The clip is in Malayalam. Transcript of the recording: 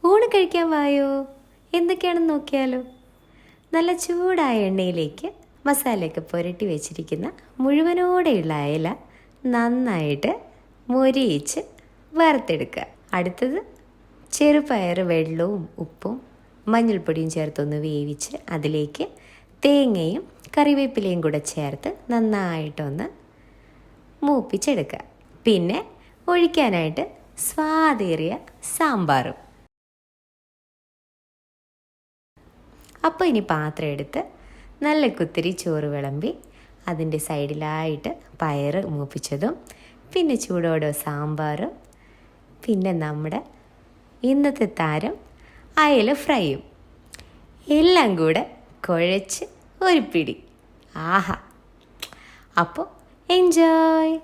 ഊണ് കഴിക്കാൻ വായോ. എന്തൊക്കെയാണെന്ന് നോക്കിയാലോ. നല്ല ചൂടായ എണ്ണയിലേക്ക് മസാലയൊക്കെ പുരട്ടി വെച്ചിരിക്കുന്ന മുഴുവനോടെയുള്ള അയല നന്നായിട്ട് മൊരിയിച്ച് വറുത്തെടുക്കുക. അടുത്തത് ചെറുപയർ വെള്ളവും ഉപ്പും മഞ്ഞൾപ്പൊടിയും ചേർത്തൊന്ന് വേവിച്ച് അതിലേക്ക് തേങ്ങയും കറിവേപ്പിലയും കൂടെ ചേർത്ത് നന്നായിട്ടൊന്ന് മൂപ്പിച്ചെടുക്കുക. പിന്നെ ഒഴിക്കാനായിട്ട് സ്വാദേറിയ സാമ്പാറും. അപ്പോൾ ഇനി പാത്രം എടുത്ത് നല്ല കുത്തിരി ചോറ് വിളമ്പി അതിൻ്റെ സൈഡിലായിട്ട് പയറ് മൂപ്പിച്ചതും പിന്നെ ചൂടോടെ സാമ്പാറും പിന്നെ നമ്മുടെ ഇന്നത്തെ താരം അയല ഫ്രൈയും എല്ലാം കൂടെ കുഴച്ച് ഒരു പിടി. ആഹാ! അപ്പോൾ എൻജോയ്.